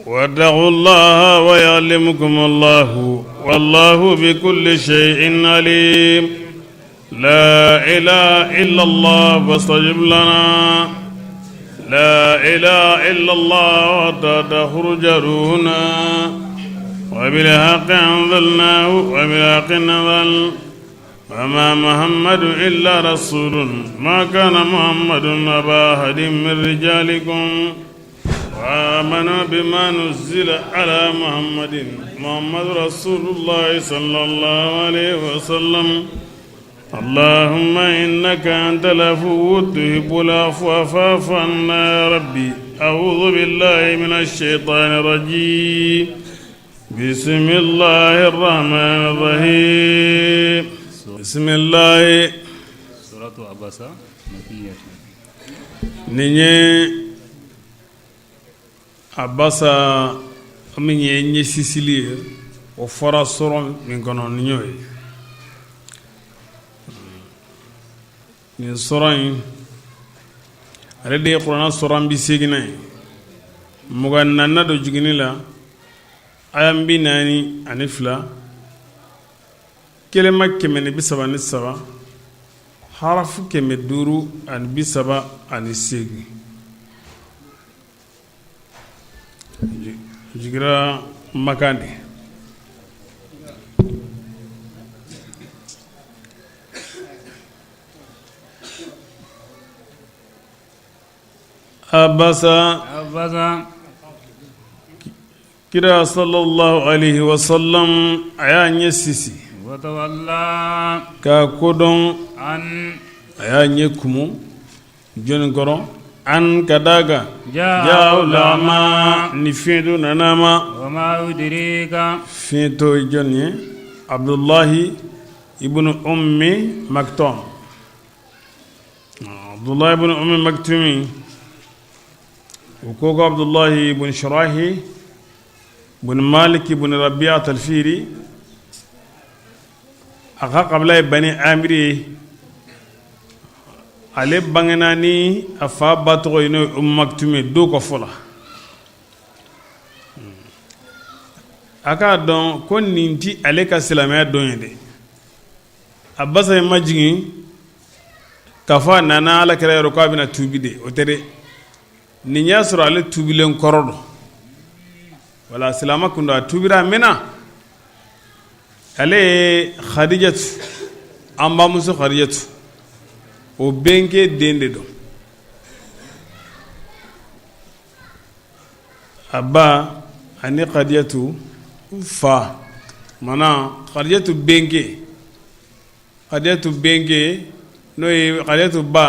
واتقوا الله ويعلمكم الله والله بكل شيء عليم لا إله إلا الله فاستجب لنا لا إله إلا الله حتى تخرج روحنا وبالحق أنزلناه وبالحق نزل وما محمد إلا رسول ما كان محمد أبا أحد من رجالكم وآمنوا بما نزل على محمد رسول الله صلى الله عليه وسلم اللهم إنك أنت العفو تحب العفو فاعف عنا يا ربي أعوذ بالله من الشيطان الرجيم بسم الله الرحمن الرحيم بسم الله سورة عباسة مكية نيني عباسة من يني سيسيلي وفرا سورون من كنون نيوي من سورين ردي قرآن سوران بيسيغناي مغنانا دو جيغني لا ayam bi naani ani fila kelema kɛmɛ ni 73 harafu 578 jigira makandi abasa kira sallallahu alaihi wasallam aya nye sisi watawalla ka kodon an aya nye kumu joni koro an kadaga jaulama ni fiidu nanama wama udrika fiito joni abdullahi ibn ummi maktum abdullahi ibn ummi maktumi وكوكو عبد الله بن شراحي بن مالك بن ربيعة الفيري أخا قبل بني عامري علي بانغناني أفا باتغو ينو مكتومي دوكو فولا أكا دون كون نينتي عليك السلامية دون يدي أباسا يمجيني كفا نانا على كلا يرقابنا توبي دي وتري ninya sura ale tubilen korodo wala salama kunda tubira mena ale khadijat amba musu khadijat o benke dende do abba ani khadijatu fa mana khadijatu benke no khadijatu ba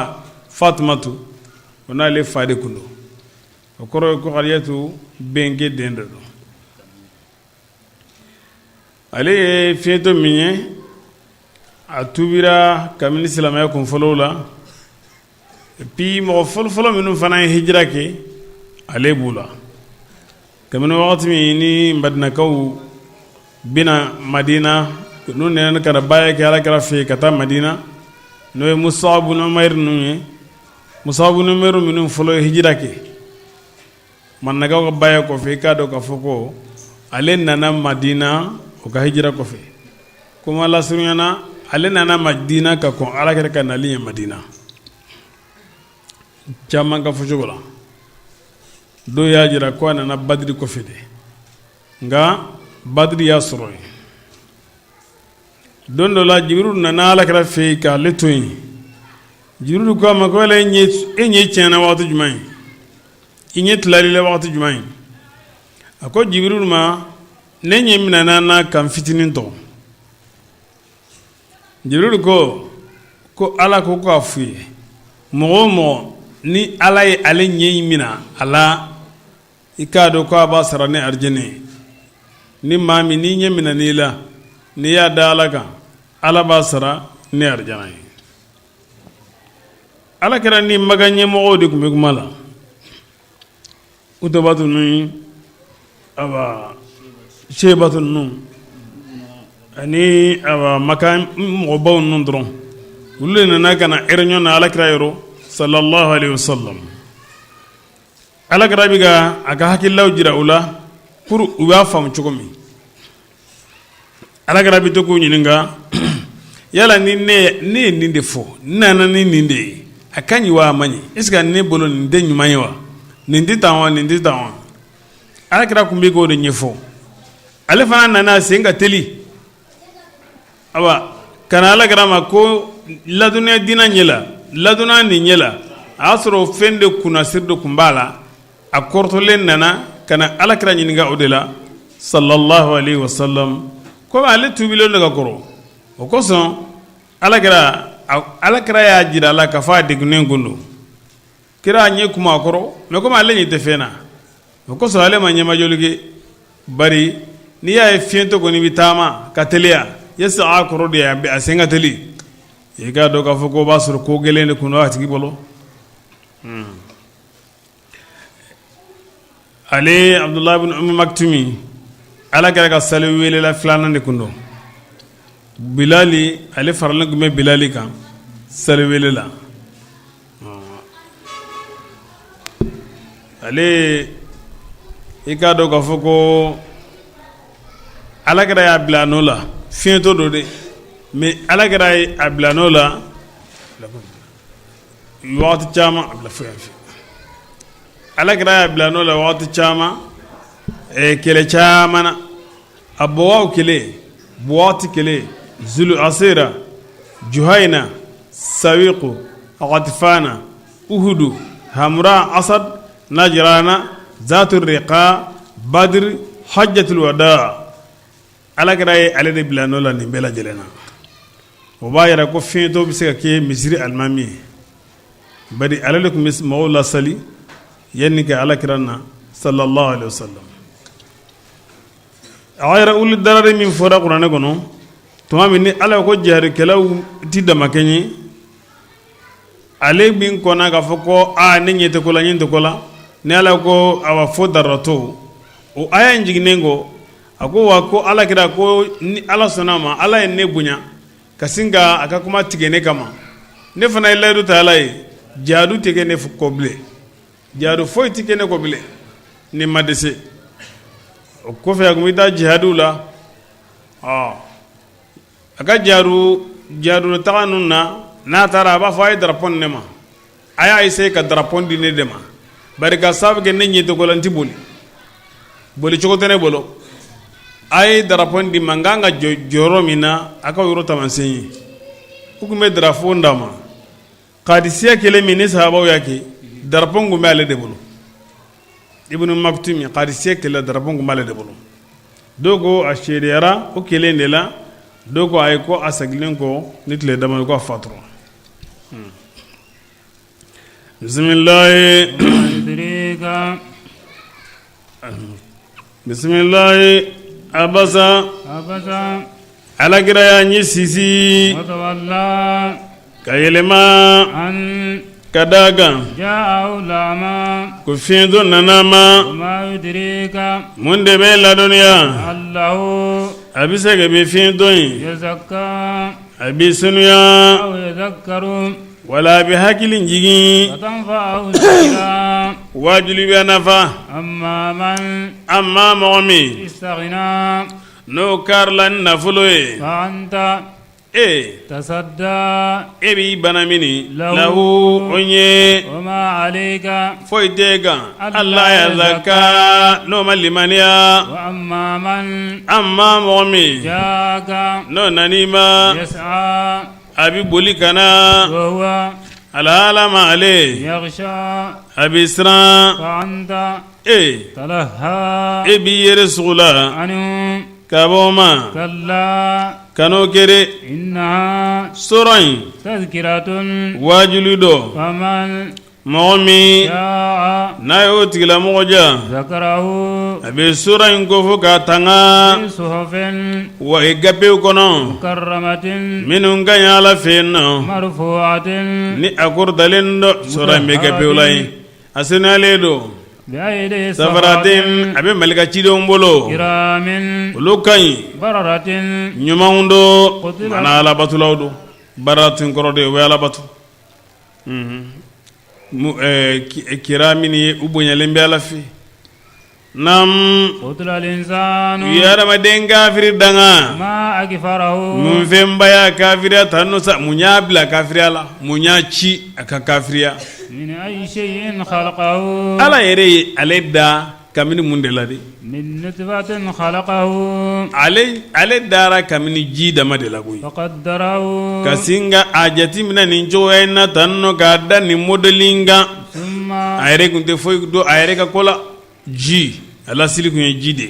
fatimatu ona le fade kundo okoro ko khadijatu benke dende do ale fieto minye atubira kamini silamaya kun folo la pi mo folo minu fana hijra ke ale bula kamini wakati ni madina kaw bina madina nu ne kana baye ke ala kala fi kata madina no musab ibn umair minu folo hijra ke man naga ko baye ko fi kado ka foko ale nana madina o ka hijra ko fi kuma la sunyana ale nana madina ka ko ala kere ka nali madina chama ka fujola do ya jira ko nana badri ko fi de nga badri ya soro don do la jibril nana ala kere fi ka le toyi jibril ko ma ko le enye chena watu jumai inye tlali le watu jumai ako jibril ma nenye mina nana kan fitinin to jibril ko ala ko afuye mo ni ala ye ale nye mina ala ikado ko aba sarane arjene ni mami ni nye mina ni la ni ya dalaka ala ba sara ni arjana ala kera ni maganye mo odi kumala utobatu ni aba shebatu nu ani aba makan mo baw nun dron ulle na kana erño na ala kira yoro sallallahu alaihi wasallam alakira bi ka a ka hakilaw jira u la pour u b'a faamu cogo min alakira bi to k'u ɲininka yala ni ne ye nin de fɔ n nana ni nin de ye a ka ɲi wa a ma ɲi est ce que ne bolo nin tɛ ɲuman ye wa nin tɛ tan wa nin tɛ tan wa alakira tun bɛ k'o de ɲɛfɔ ale fana nana sen ka teli awa kana alakira ma ko laduniya diina ɲɛ la laduniya nin ɲɛ la a y'a sɔrɔ fɛn de kunnasiri de tun b'a la a kɔrɔtɔlen nana ka na alakira ɲininka o de la sallallahu alaihi wasallam komi ale tuubilen de ka kɔrɔ o kosɔn alakira y'a jira a la k'a fɔ a degunnen kun don kira a ɲɛ kuma a kɔrɔ mɛ komi ale ɲɛ tɛ fɛn na o kosɔn ale ma ɲɛmajɔli kɛ bari n'i y'a ye fiɲɛtɔ kɔni bɛ taama ka teliya yasa a kɔrɔ de ye a sen ka teli i k'a dɔn k'a fɔ ko o b'a sɔrɔ ko gɛlɛn de kun don a tigi bolo ale abdullahi ibn maktumi ala kɛra ka sali welela filanan de kun don bilali ale faralen tun bɛ bilali kan sali welela ale i k'a dɔn k'a fɔ ko ala kɛra y'a bila n'o la fiɲɛtɔ don de mais ala kɛra ye a bila n'o la wagati caman a bila foyi fɛ ala kɛra y'a bila n'o la wagati caman kɛlɛ caman na a bɔwaw kelen wagati kelen zulu asira juhayna sawiqu ghatifana uhudu hamra asad najrana zatu riqa badr hajjatul wada ala kɛra ye ale de bila n'o la nin bɛɛ lajɛlen na o b'a yira ko fiɲɛtɔ bɛ se ka kɛ misiri alimami ye bari ale de tun bɛ mɔgɔw lasali yanni ka ala kira na sallallahu alaihi wasallam a yɛrɛ uli darari min fɔra kuranɛ kɔnɔ tuma min ni ala ko jarikɛlaw ti damakɛ ye ale bin kɔnna k'a fɔ ko ne ɲɛ tɛ ko la ɲɛ tɛ ko la ni ala ko awa fo darato o aya in jiginnen kɔ a ko wa ko ala kira ko ni ala sɔnna ma ala ye ne bonya ka sin ka a ka kuma tigɛ ne kama ne fana ye layidu ta ala ye jaadu tɛ kɛ ne kɔ bilen jaadu foyi tɛ kɛ ne kɔ bilen ni ma dɛsɛ o kɔfɛ a kun bɛ taa jihadiw la a ka jaadu taga ninnu na n'a taara a b'a fɔ a ye darapɔn di ne ma a y'a essayer ka darapɔn di ne de ma bari ka sababu kɛ ne ɲɛ tɛ ko la n tɛ boli cogo tɛ ne bolo a ye darapɔn di ma n kan ka jɔyɔrɔ min na a ka yɔrɔ taamasiyɛn ye u tun bɛ darapɔn d'a ma kadisiya kelen min ni sahabaw y'a kɛ darapɔn tun bɛ ale de bolo ibnu maktumi kadisiya kelen darapɔn tun b'ale de bolo dɔw ko a seeriyara o kelen de la dɔw ko ayi ko a seginnen kɔ ni tile dama ye ko a fatura bisimilayi bisimilayi abasa alakira y'a ɲɛ sisi ka yɛlɛma ka da kan ko fiɲɛtɔ nana ma mun de bɛ ladɔnniya a bɛ se ka bɛ fiɲɛtɔ in a bɛ sanuya wala a bɛ hakili jigin wajuli bɛ nafa amma mɔgɔ min n'o karila ni nafolo ye tasadda e b'i bana mini lahu o ye foyi tɛ kan Allah ya zaka n'o ma limaniya amma mɔgɔ min n'o nan'i ma a bɛ boli ka na alahala ma ale a bɛ siran e b'i yɛrɛ sugu la ka bɔ o ma kan'o kere sura in wajulu dɔ mɔgɔ min n'a y'o tigilamɔgɔ ja a bɛ sura in kofɔ k'a tanga wa gapew kɔnɔ minnu ka ɲi Ala fɛ yen nɔ ni a kɔrɔtalen dɔ sura in bɛ gapew la yen a senuyalen don safaratin a bɛ malika cidenw bolo olu ka ɲi ɲumanw do mana alabatulaw do baratin kɔrɔ de o bɛ alabato kiramini ubonyalen be ala fi nam قتل الإنسان yadama den kafiri danga ما أكفره mun fembaya kafiriya tanno sa munya bila kafiriya la munya ci aka kafiriya من أي شيء خلقه ala yere ale da kamini munde la de من نطفة خلقه ale dara kamini ji dama de la boy فقدره kasinga ajati mina nin joyena tanno gadda ni modelinga ثم ayre kunte foy do ayre ka kola ji ala sili kun ji de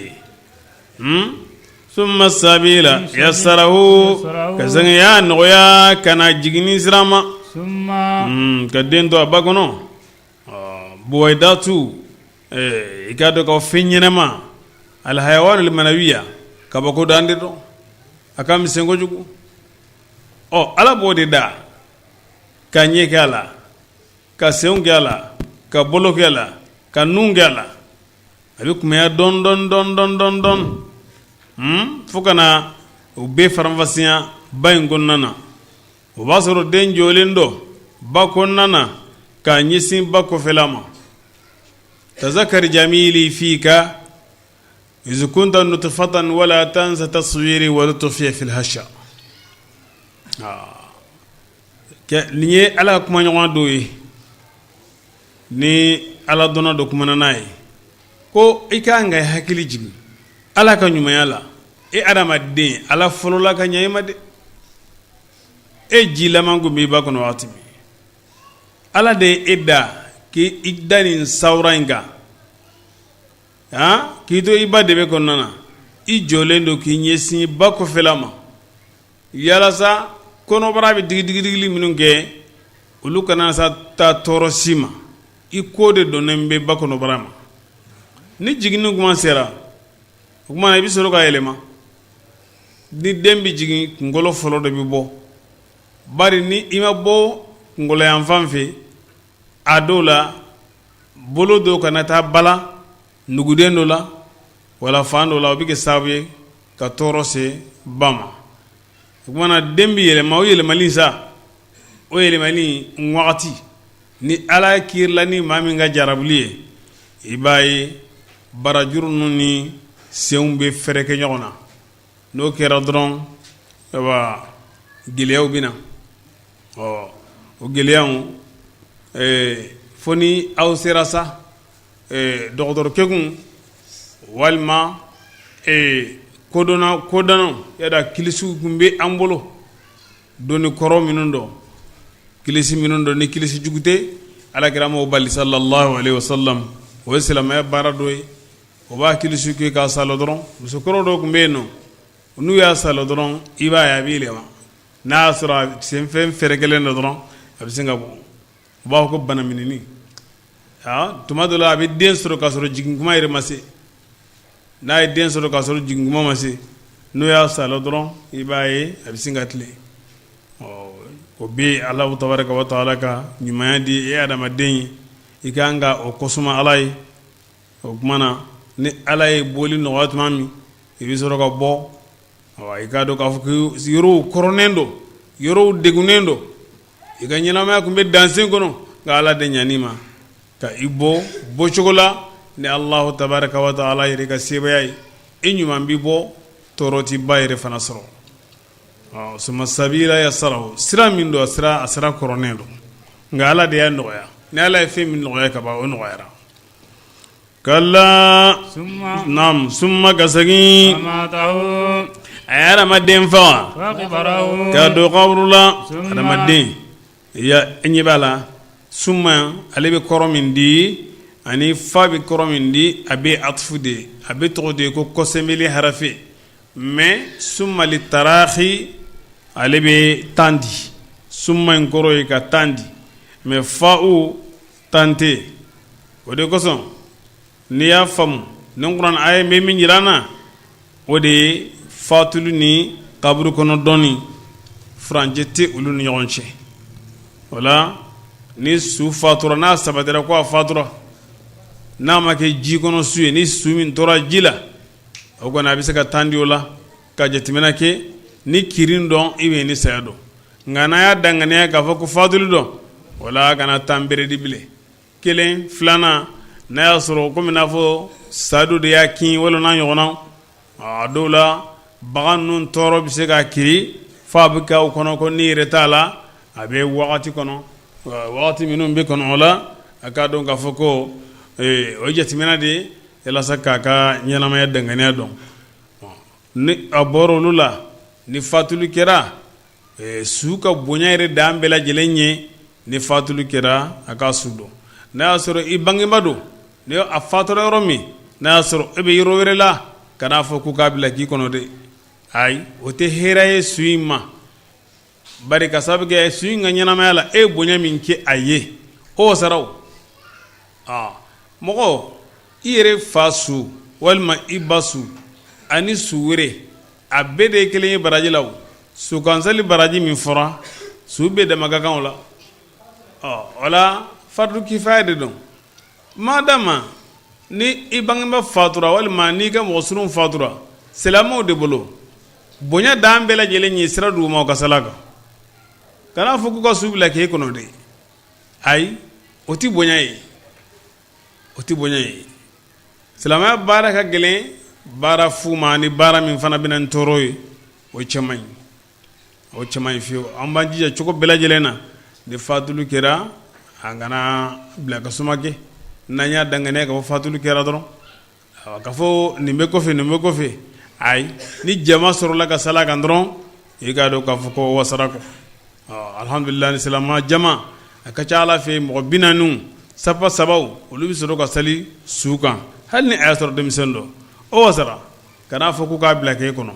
summa sabila yassarahu kazanga ya noya kana jigini sirama ثم ka den to abagono buwaidatu ikado ka fenyema al hayawan al manawiya ka bako dande do akam sengo jugu ala bode da ka nyekala ka seungala ka bolokela ka nungala abi kuma ya don fukana ube faramfasiya bayin gonnana o b'a sɔrɔ den jɔlen dɔ ba kɔnɔna k'a ɲɛsin ba kɔfɛla ma tazakari jamili fika iz kunta nutfatan wala tansa taswiri wa lutfiya fil hasha nin ye ala ka kuma ɲɔgɔn dɔ ye ni ala dɔnna dɔ kumana n'a ye ko i ka kan ka hakili jigin ala ka ɲumanya la adamaden ala fɔlɔla ka ɲɛ i ma de ji laman kun b'i ba kɔnɔ waati min ala de ye da k'i da nin sawura in kan k'i to i ba dɛmɛ kɔnɔna na i jɔlen don k'i ɲɛsin ba kɔfɛla ma yalasa kɔnɔbara bɛ digi minnu kɛ olu kana sa taa tɔɔrɔ si ma i ko de donnen bɛ ba kɔnɔbara ma ni jiginni kuma sera o kuma na i bɛ sɔrɔ ka yɛlɛma ni den bɛ jigin kunkolo fɔlɔ dɔ bɛ bɔ bari ni i ma bɔ kunkolo yanfan fɛ a dɔw la bolo dɔw kana taa bala nuguden dɔ la wala fan dɔ la o bɛ kɛ sababu ye ka tɔɔrɔ se ba ma o kuma na den bɛ yɛlɛma o yɛlɛmali sa o yɛlɛmali wagati ni ala kiirila ni maa min ka jarabuli ye i b'a ye barajuru ninnu ni senw bɛ fɛrɛ kɛ ɲɔgɔn na n'o kɛra dɔrɔn gɛlɛyaw bɛ na o gɛlɛyaw fo ni aw sera sa dɔgɔtɔrɔkɛ kun walima kodɔnnaw yada kilisiw kun bɛ an bolo doni kɔrɔ minnu dɔn kilisi minnu dɔn ni kilisi jugu tɛ alakira m'o bali sallallahu alaihi wasallam o ye silamɛya baara dɔ ye o b'a kilisi kɛ k'a salo dɔrɔn musokɔrɔ dɔw kun bɛ yen nɔ n'u y'a salo dɔrɔn i b'a ye a b'i yɛlɛma n'a y'a sɔrɔ senfɛn fɛrɛkɛlen dɔ dɔrɔn a bɛ se ka bɔ u b'a fɔ ko bana minɛni tuma dɔ la a bɛ den sɔrɔ k'a sɔrɔ jigin kuma yɛrɛ ma se n'a ye den sɔrɔ k'a sɔrɔ jigin kuma ma se n'o y'a salo dɔrɔn i b'a ye a bɛ se ka tilen o bɛ Alahu tabaraka wa taala ka ɲumanya di e adamaden ye i ka kan ka o kɔsuma ala ye o tuma na ni ala ye boli nɔgɔya tuma min i bɛ sɔrɔ ka bɔ i k'a dɔn k'a fɔ ko yɔrɔw kɔrɔnen don yɔrɔw degunnen don i ka ɲɛnamaya tun bɛ dansen kɔnɔ nka ala de ɲan'i ma ka i bɔ bɔcogo la ni Alahu tabaraka wa taala yɛrɛ ka sebaya ye i ɲuman bi bɔ tɔɔrɔ t'i ba yɛrɛ fana sɔrɔ suma sabila yassarahu sira min don a sira kɔrɔnen don nka ala de y'a nɔgɔya ni ala ye fɛn min nɔgɔya ka ban o nɔgɔyara kala naam summa ka segin فماته a ye adamaden faga وقبره k'a don kaburu la adamaden i ɲɛ b'a la summa ale bɛ kɔrɔ min di ani fa bɛ kɔrɔ min di a bɛ atufu de a bɛ tɔgɔ de ko kɔsɛmɛli harafe mais summa li tarahi ale bɛ tan di summa in kɔrɔ ye ka tan di mais fa'u tan tɛ o de kosɔn n'i y'a faamu ni kuran a ye min jira an na o de ye fatuli ni kaburu kɔnɔ dɔnni furancɛ tɛ olu ni ɲɔgɔn cɛ o la ni su fatura n'a sabatira ko a fatura n'a ma kɛ ji kɔnɔ su ye ni su min tora ji la o kɔni a bɛ se ka tan di o la ka jateminɛ kɛ ni kirin dɔn i bɛ ni saya dɔn nka n'a y'a danganiya k'a fɔ ko fatuli dɔn o la kana tan bere di bilen kelen filanan n'a y'a sɔrɔ komi n'a fɔ sadu de y'a kin wala n'a ɲɔgɔnna a dɔw la bagan ninnu tɔɔrɔ bɛ se ka kiri fo a bɛ kɛ o kɔnɔ ko ni yɛrɛ t'a la a bɛ wagati kɔnɔ wagati minnu bɛ kɔnɔ o la a k'a dɔn k'a fɔ ko o ye jateminɛ de ye walasa k'a ka ɲɛnamaya danganiya dɔn ni a bɔra olu la ni fatuli kɛra su ka bonya yɛrɛ dan bɛɛ lajɛlen ye ni fatuli kɛra a ka su dɔn n'a y'a sɔrɔ i bangebaa don ni a fatura yɔrɔ min n'a y'a sɔrɔ e bɛ yɔrɔ wɛrɛ la kan'a fɔ ko k'a bila k'i kɔnɔ dɛ ayi o tɛ hɛrɛ ye su in ma bari ka sababu kɛ su in ka ɲɛnamaya la e ye bonya min kɛ a ye o wasaraw mɔgɔ i yɛrɛ fa su walima i ba su ani su wɛrɛ a bɛɛ de ye kelen ye baraji la o su kansali baraji min fɔra su bɛɛ dama ka kan o la o la fardu kifaya de don madama ni i bangebaa fatura walima n'i ka mɔgɔ surun fatura silamɛw de bolo bonya dan bɛɛ lajɛlen ye sira d'u ma o ka sala kan kana fɔ k'u ka su bila k'e kɔnɔ de ayi o ti bonya ye o ti bonya ye silamɛya baara ka gɛlɛn baara fu ma ni baara min fana bɛna n tɔɔrɔ ye o ye cɛman ye o ye cɛman ye fiyewu an b'an jija cogo bɛɛ lajɛlen na ni fatulu kɛra an kana bila ka suma kɛ n'an y'a danganiya ka fɔ fatulu kɛra dɔrɔn ka fɔ nin bɛ kɔfɛ nin bɛ kɔfɛ ayi ni jama sɔrɔla ka sala kan dɔrɔn i k'a dɔn k'a fɔ ko wasara kɔ alhamdulillah ni silamɛ jama a ka ca ala fɛ mɔgɔ 40 saba sabaw olu bɛ sɔrɔ ka sali su kan hali ni a y'a sɔrɔ denmisɛn dɔ o wasara kan'a fɔ ko k'a bila k'e kɔnɔ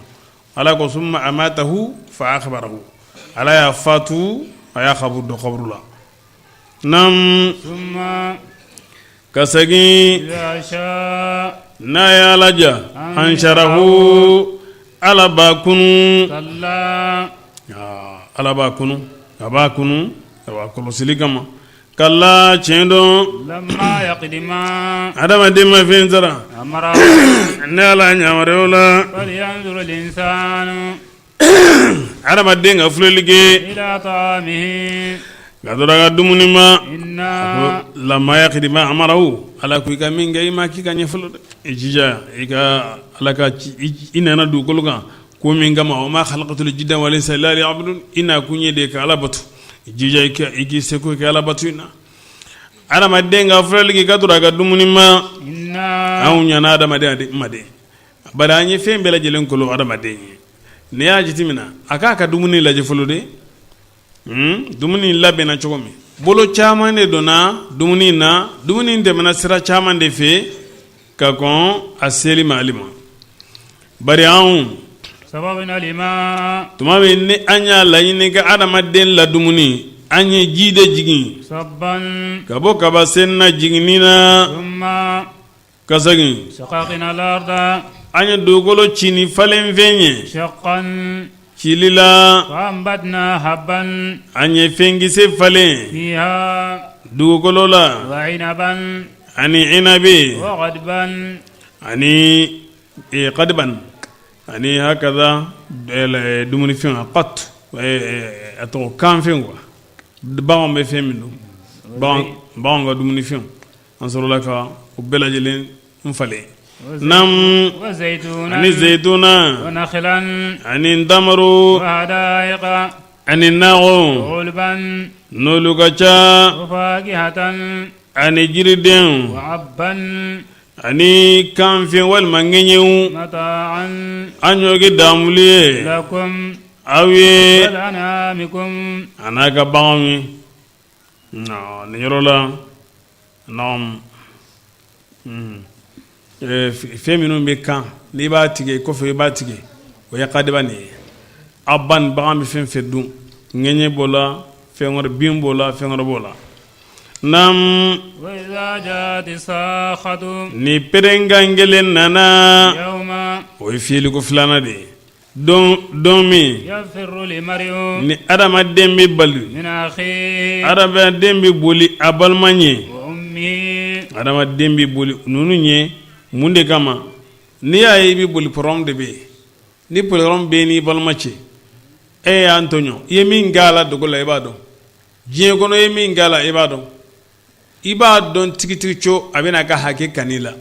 ala ko summa amatahu fa akhbarahu ala y'a fatu a y'a kaburu dɔ kaburu la nam ka segin n'a y'a laja ansharahu ala b'a kunu ala b'a kunu a b'a kunu a b'a kɔlɔsili kama kalla tiɲɛ dɔn lamma yaqdima adamaden ma fɛn sara amara ne ala ɲamarew la falyanzur al-insanu adamaden ka filɛli kɛ ila ta'amihi ka dɔrɔn a ka dumuni ma inna lamma yaqdima amarahu ala ko i ka min kɛ i ma k'i ka ɲɛ fɔlɔ dɛ i jija i ka ala ka i nana dugukolo kan ko min kama wa ma khalaqatul jinna wal insa illa liya'budun ina kun ye de ka ala batu jija i k'i seko kɛ ala batu in na adamaden ka filɛli kɛ ka dɔrɔn a ka dumuni ma anw ɲana adamaden ma de bari an ye fɛn bɛɛ lajɛlen kolo adamaden ye n'i y'a jateminɛ a k'a ka dumuni lajɛ fɔlɔ de dumuni labɛnna cogo min bolo caman de donna dumuni na dumuni tɛmɛna sira caman de fɛ ka kɔn a seli ma ali ma bari anw sababina lima tuma min ni an y'a laɲini ka adamaden ladumuni an ye ji de jigin sabban ka bɔ kaba sen na jiginni na thumma ka segin shaqaqna al-arda an ye dugukolo cini falen fɛn ye shaqqan cili la وأنبتنا حبا an ye fɛnkisɛ falen فيها dugukolo la وعنبا ani inabi وغدبا ani qadban ani hakaza dumuni fɛn a qat a tɔgɔ kan fɛn quoi baganw bɛ fɛn min don baganw ka dumuni fɛn an sɔrɔla ka o bɛɛ lajɛlen n falen nam وزيتونا ani zeytuna ونخلا ani ndamaru وحدائق ani nago وعلبا n'olu ka ca وفاكهة ani jiridenw وعبا ani kanfɛn walima ŋɛɲɛw متاعا an y'o kɛ daamuli ye لكم aw ye ولأنعامكم a n'a ka baganw ye nin yɔrɔ la naam fɛn minnu bɛ kan n'i b'a tigɛ kɔfɛ i b'a tigɛ o ye kadiba nin ye aban bagan bɛ fɛn fɛn dun ŋɛɲɛ b'o la fɛn wɛrɛ bin b'o la fɛn wɛrɛ b'o la naam وإذا جاءت الصاخة ni perenkan kelen nana يوم o ye fiyeliko filanan de ye don min يفر المرء ni adamaden bɛ bali من أخيه adamaden bɛ boli a balima ɲɛ وأمه adamaden bɛ boli ninnu ɲɛ mun de kama n'i y'a ye i bɛ boli pɔrɔm de bɛ yen ni pɔrɔm bɛ yen n'i balima cɛ e y'an tɔɲɔ i ye min k'a la dogo la i b'a dɔn diɲɛ kɔnɔ i ye min k'a la i b'a dɔn i b'a dɔn tigitigi co a bɛna a ka hakɛ kan'i la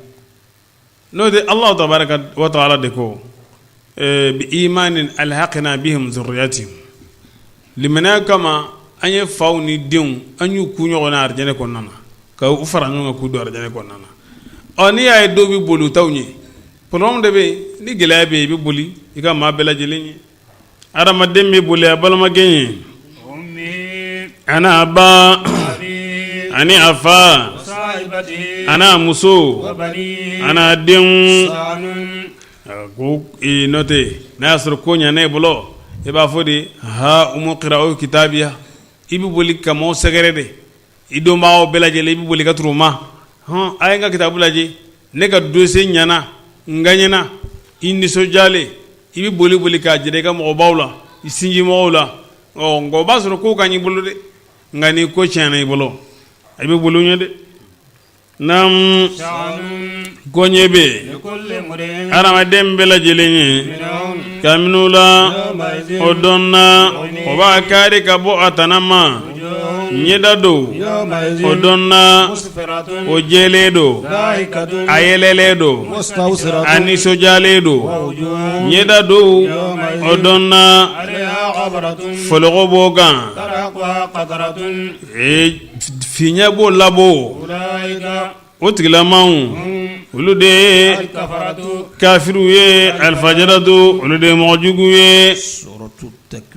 n'o tɛ Alahu tabaraka wa taala de ko bi imanin alhaqna bihim zurriyatihim limaniya kama an ye faw ni denw an y'u ku ɲɔgɔn na arijɛnɛ kɔnɔna na ka u fara ɲɔgɔn kan k'u don arijɛnɛ kɔnɔna na n'i y'a ye dɔw bɛ boli u taw ɲɛ problème de bɛ yen ni gɛlɛya bɛ yen i bɛ boli i ka maa bɛɛ lajɛlen ɲɛ adamaden bɛ boli a balimakɛ ɲɛ a n'a ba ani a fa a n'a muso a n'a denw ko n'o tɛ n'a y'a sɔrɔ ko ɲana i bolo i b'a fɔ de ha umqira'u kitabiya i bɛ boli ka maaw sɛgɛrɛ de i dɔnbagaw bɛɛ lajɛlen i bɛ boli ka turu ma a ye n ka kitabu lajɛ ne ka dossier ɲana n gagnena i nisɔndiyalen i bɛ boli boli k'a jira i ka mɔgɔbaw la i sinjimɔgɔw la nka o b'a sɔrɔ ko ka ɲi i bolo dɛ nka ni ko tiɲɛna i bolo i bɛ boli o ɲɛ dɛ naam ko ɲɛ bɛ yen hadamaden bɛɛ lajɛlen ye kabini la o dɔn na o b'a kari ka bɔ a tana ma ɲɛda don o dɔn na o jɛlen don a yɛlɛlen don a nisɔndiyalen don ɲɛda don o dɔn na fɔlɔkɔ b'o kan fiɲɛ b'o labɔ o tigilamanw olu de ye kafiriw ye alifajaratu olu de ye mɔgɔjuguw ye